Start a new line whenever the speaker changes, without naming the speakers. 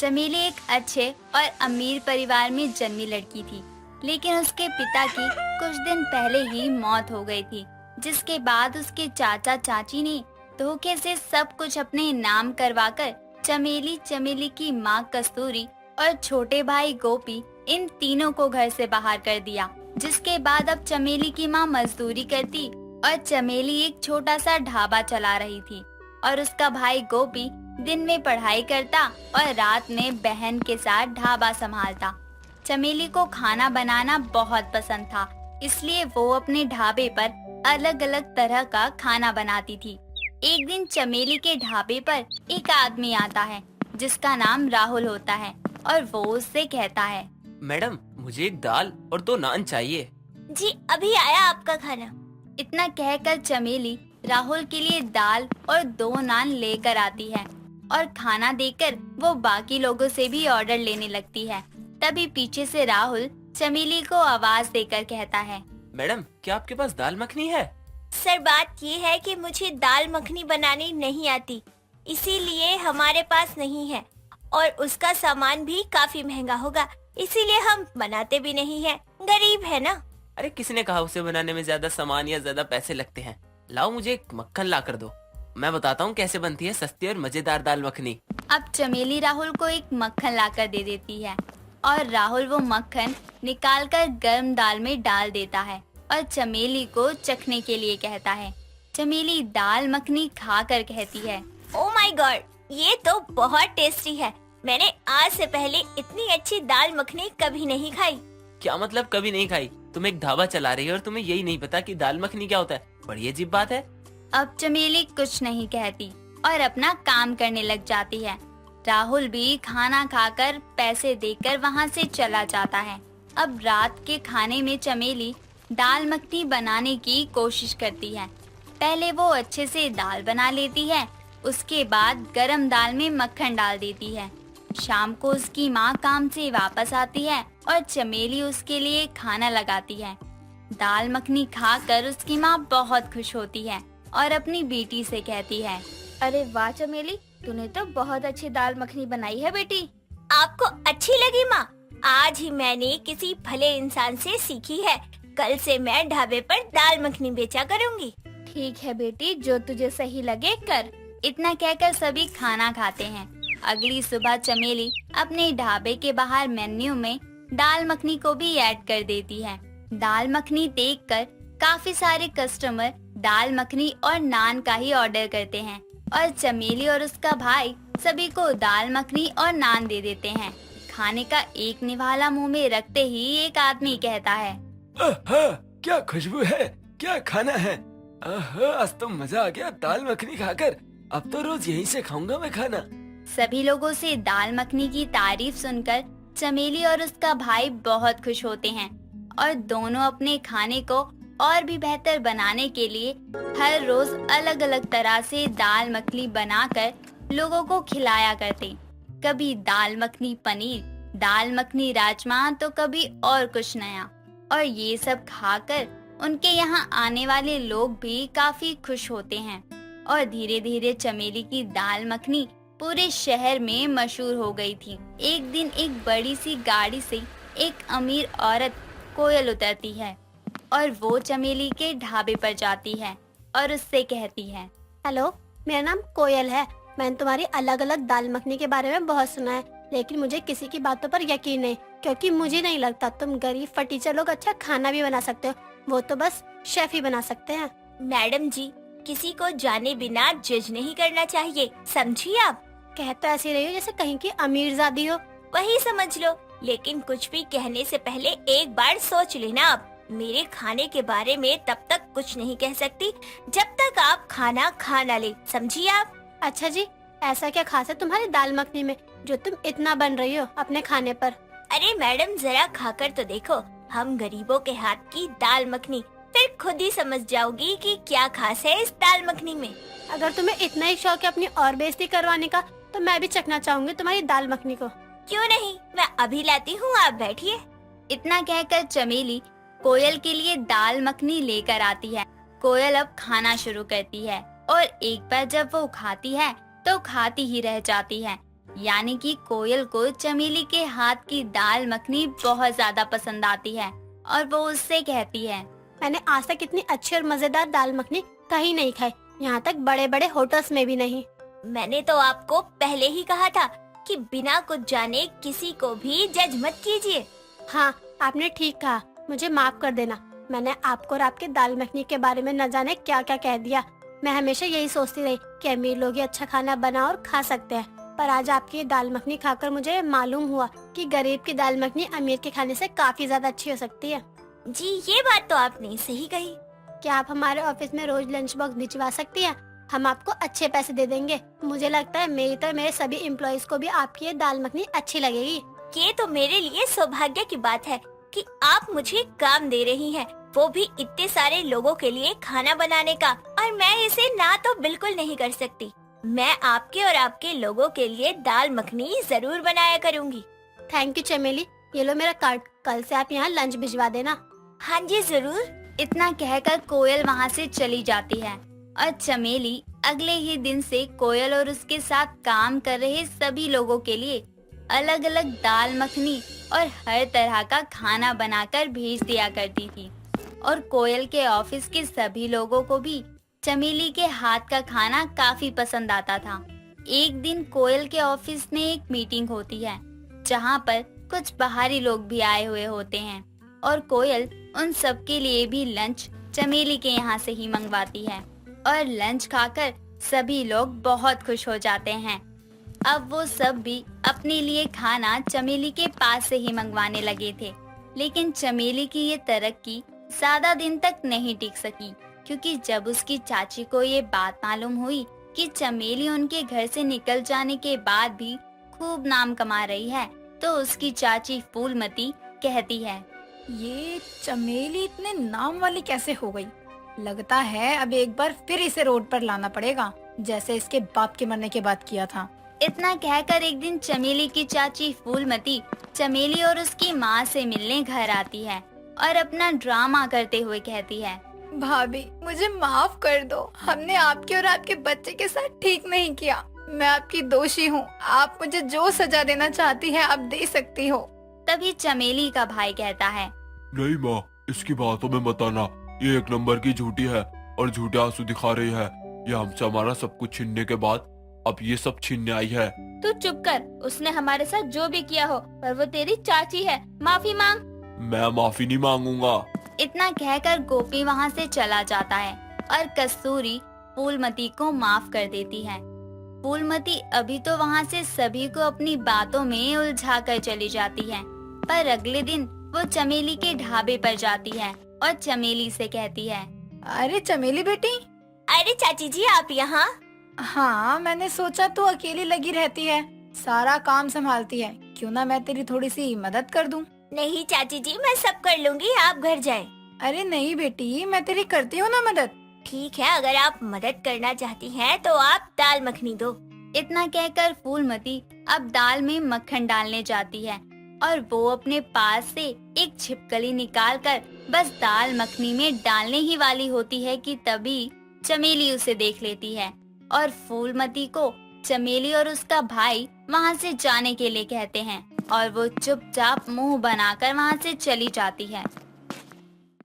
चमेली एक अच्छे और अमीर परिवार में जन्मी लड़की थी, लेकिन उसके पिता की कुछ दिन पहले ही मौत हो गई थी, जिसके बाद उसके चाचा चाची ने धोखे से सब कुछ अपने नाम करवाकर चमेली, चमेली की माँ कस्तूरी और छोटे भाई गोपी, इन तीनों को घर से बाहर कर दिया। जिसके बाद अब चमेली की माँ मजदूरी करती और चमेली एक छोटा सा ढाबा चला रही थी और उसका भाई गोपी दिन में पढ़ाई करता और रात में बहन के साथ ढाबा संभालता। चमेली को खाना बनाना बहुत पसंद था, इसलिए वो अपने ढाबे पर अलग अलग तरह का खाना बनाती थी। एक दिन चमेली के ढाबे पर एक आदमी आता है जिसका नाम राहुल होता है और वो उससे कहता है,
मैडम मुझे एक दाल और 2 नान चाहिए।
जी अभी आया आपका खाना।
इतना कहकर चमेली राहुल के लिए दाल और 2 नान लेकर आती है और खाना देकर वो बाकी लोगों से भी ऑर्डर लेने लगती है। तभी पीछे से राहुल चमेली को आवाज देकर कहता है,
मैडम क्या आपके पास दाल मखनी है?
सर बात ये है कि मुझे दाल मखनी बनानी नहीं आती, इसीलिए हमारे पास नहीं है और उसका सामान भी काफी महंगा होगा, इसीलिए हम बनाते भी नहीं है, गरीब है ना।
अरे किसने कहा उसे बनाने में ज्यादा सामान या ज्यादा पैसे लगते हैं? लाओ मुझे एक मक्खन ला कर दो, मैं बताता हूँ कैसे बनती है सस्ती और मजेदार दाल मखनी।
अब चमेली राहुल को एक मक्खन लाकर दे देती है और राहुल वो मक्खन निकालकर गर्म दाल में डाल देता है और चमेली को चखने के लिए कहता है। चमेली दाल मखनी खाकर कहती है,
ओ माय गॉड, ये तो बहुत टेस्टी है। मैंने आज से पहले इतनी अच्छी दाल मखनी कभी नहीं खाई।
क्या मतलब कभी नहीं खाई? तुम एक ढाबा चला रही हो और तुम्हें यही नहीं पता कि दाल मखनी क्या होता है? बड़ी अजीब बात है।
अब चमेली कुछ नहीं कहती और अपना काम करने लग जाती है। राहुल भी खाना खाकर पैसे देकर वहाँ से चला जाता है। अब रात के खाने में चमेली दाल मखनी बनाने की कोशिश करती है। पहले वो अच्छे से दाल बना लेती है, उसके बाद गरम दाल में मक्खन डाल देती है। शाम को उसकी माँ काम से वापस आती है और चमेली उसके लिए खाना लगाती है। दाल मखनी खाकर उसकी माँ बहुत खुश होती है और अपनी बेटी से कहती है,
अरे वाह चमेली, तूने तो बहुत अच्छी दाल मखनी बनाई है बेटी।
आपको अच्छी लगी माँ? आज ही मैंने किसी भले इंसान से सीखी है। कल से मैं ढाबे पर दाल मखनी बेचा करूँगी।
ठीक है बेटी, जो तुझे सही लगे कर।
इतना कहकर सभी खाना खाते हैं। अगली सुबह चमेली अपने ढाबे के बाहर मेन्यू में दाल मखनी को भी ऐड कर देती है। दाल मखनी देखकर काफी सारे कस्टमर दाल मखनी और नान का ही ऑर्डर करते हैं और चमेली और उसका भाई सभी को दाल मखनी और नान दे देते हैं। खाने का एक निवाला मुंह में रखते ही एक आदमी कहता है,
आहा, क्या खुशबू है, क्या खाना है। आहा, आज तो मजा आ गया दाल मखनी खाकर। अब तो रोज यहीं से खाऊंगा मैं खाना।
सभी लोगों से दाल मखनी की तारीफ सुनकर चमेली और उसका भाई बहुत खुश होते हैं और दोनों अपने खाने को और भी बेहतर बनाने के लिए हर रोज अलग अलग तरह से दाल मखनी बनाकर लोगों को खिलाया करते। कभी दाल मखनी पनीर, दाल मखनी राजमा, तो कभी और कुछ नया। और ये सब खाकर उनके यहाँ आने वाले लोग भी काफी खुश होते हैं और धीरे धीरे चमेली की दाल मखनी पूरे शहर में मशहूर हो गई थी। एक दिन एक बड़ी सी गाड़ी से एक अमीर औरत कोयल उतरती है और वो चमेली के ढाबे पर जाती है और उससे कहती है,
हेलो, मेरा नाम कोयल है। मैंने तुम्हारी अलग अलग दाल मखनी के बारे में बहुत सुना है, लेकिन मुझे किसी की बातों पर यकीन नहीं, क्योंकि मुझे नहीं लगता तुम गरीब फटीचर लोग अच्छा खाना भी बना सकते हो। वो तो बस शेफ ही बना सकते हैं।
मैडम जी, किसी को जाने बिना जज नहीं करना चाहिए, समझिए आप।
कह तो ऐसी रही हो जैसे कहीं की अमीरजादी हो।
वही समझ लो, लेकिन कुछ भी कहने से पहले एक बार सोच लेना। आप मेरे खाने के बारे में तब तक कुछ नहीं कह सकती जब तक आप खाना खा ना ले, समझिए आप।
अच्छा जी, ऐसा क्या खास है तुम्हारी दाल मखनी में जो तुम इतना बन रही हो अपने खाने पर?
अरे मैडम, जरा खाकर तो देखो, हम गरीबों के हाथ की दाल मखनी, फिर खुद ही समझ जाओगी कि क्या खास है इस दाल मखनी में।
अगर तुम्हें इतना ही शौक है अपनी और बेइज्जती करवाने का, तो मैं भी चखना चाहूंगी तुम्हारी दाल मखनी को।
क्यों नहीं, मैं अभी लाती हूँ, आप बैठिए।
इतना कहकर चमेली कोयल के लिए दाल मखनी लेकर आती है। कोयल अब खाना शुरू करती है और एक बार जब वो खाती है तो खाती ही रह जाती है। यानी कि कोयल को चमेली के हाथ की दाल मखनी बहुत ज्यादा पसंद आती है और वो उससे कहती है,
मैंने आज तक इतनी अच्छी और मजेदार दाल मखनी कहीं नहीं खाई, यहाँ तक बड़े बड़े होटल्स में भी नहीं।
मैंने तो आपको पहले ही कहा था कि बिना कुछ जाने किसी को भी जज मत कीजिए।
हाँ, आपने ठीक कहा, मुझे माफ कर देना। मैंने आपको और आपके दाल मखनी के बारे में न जाने क्या क्या कह दिया। मैं हमेशा यही सोचती रही कि अमीर लोग ही अच्छा खाना बना और खा सकते हैं, पर आज आपकी ये दाल मखनी खाकर मुझे मालूम हुआ कि गरीब की दाल मखनी अमीर के खाने से काफी ज्यादा अच्छी हो सकती है।
जी, ये बात तो आपने सही कही।
क्या आप हमारे ऑफिस में रोज लंच बॉक्स भिजवा सकती हैं? हम आपको अच्छे पैसे दे देंगे। मुझे लगता है मेरी तरह मेरे सभी एम्प्लॉइज को भी आपकी ये दाल मखनी अच्छी लगेगी।
ये तो मेरे लिए सौभाग्य की बात है कि आप मुझे काम दे रही हैं, वो भी इतने सारे लोगों के लिए खाना बनाने का, और मैं इसे ना तो बिल्कुल नहीं कर सकती। मैं आपके और आपके लोगों के लिए दाल मखनी जरूर बनाया करूँगी।
थैंक यू चमेली, ये लो मेरा कार्ड, कल से आप यहाँ लंच भिजवा देना।
हाँ जी जरूर।
इतना कहकर कोयल वहाँ से चली जाती है और चमेली अगले ही दिन से कोयल और उसके साथ काम कर रहे सभी लोगों के लिए अलग अलग दाल मखनी और हर तरह का खाना बनाकर भेज दिया करती थी। और कोयल के ऑफिस के सभी लोगों को भी चमेली के हाथ का खाना काफी पसंद आता था। एक दिन कोयल के ऑफिस में एक मीटिंग होती है जहाँ पर कुछ बाहरी लोग भी आए हुए होते हैं और कोयल उन सब के लिए भी लंच चमेली के यहाँ से ही मंगवाती है और लंच खाकर सभी लोग बहुत खुश हो जाते हैं। अब वो सब भी अपने लिए खाना चमेली के पास से ही मंगवाने लगे थे, लेकिन चमेली की ये तरक्की ज्यादा दिन तक नहीं टिक सकी, क्योंकि जब उसकी चाची को ये बात मालूम हुई कि चमेली उनके घर से निकल जाने के बाद भी खूब नाम कमा रही है, तो उसकी चाची फूलमती कहती है,
ये चमेली इतने नाम वाली कैसे हो गई? लगता है अब एक बार फिर इसे रोड पर लाना पड़ेगा, जैसे इसके बाप के मरने के बाद किया था।
इतना कहकर एक दिन चमेली की चाची फूलमती चमेली और उसकी माँ से मिलने घर आती है और अपना ड्रामा करते हुए कहती है,
भाभी मुझे माफ कर दो, हमने आपके और आपके बच्चे के साथ ठीक नहीं किया। मैं आपकी दोषी हूँ, आप मुझे जो सजा देना चाहती हैं आप दे सकती हो।
तभी चमेली का भाई कहता है,
नहीं माँ, इसकी बातों में मत आना, ये एक नंबर की झूठी है और झूठे आंसू दिखा रही है। ये हमसे हमारा सब कुछ छीनने के बाद अब ये सब छीनने आई है।
तू चुप कर, उसने हमारे साथ जो भी किया हो पर वो तेरी चाची है, माफी मांग।
मैं माफी नहीं मांगूंगा।
इतना कहकर गोपी वहाँ से चला जाता है और कस्तूरी फूलमती को माफ कर देती है। फूलमती अभी तो वहाँ से सभी को अपनी बातों में उलझा कर चली जाती है, पर अगले दिन वो चमेली के ढाबे पर जाती है और चमेली से कहती है,
अरे चमेली बेटी।
अरे चाची जी, आप यहाँ?
हाँ, मैंने सोचा तू अकेली लगी रहती है, सारा काम संभालती है, क्यों ना मैं तेरी थोड़ी सी मदद कर दूं।
नहीं चाची जी, मैं सब कर लूँगी, आप घर जाएं।
अरे नहीं बेटी, मैं तेरी करती हूँ ना मदद।
ठीक है, अगर आप मदद करना चाहती हैं तो आप दाल मखनी दो।
इतना कहकर फूलमती अब दाल में मक्खन डालने जाती है और वो अपने पास से एक छिपकली निकालकर बस दाल मखनी में डालने ही वाली होती है कि तभी चमेली उसे देख लेती है और फूलमती को चमेली और उसका भाई वहाँ से जाने के लिए कहते हैं और वो चुपचाप मुंह बनाकर वहाँ से चली जाती है।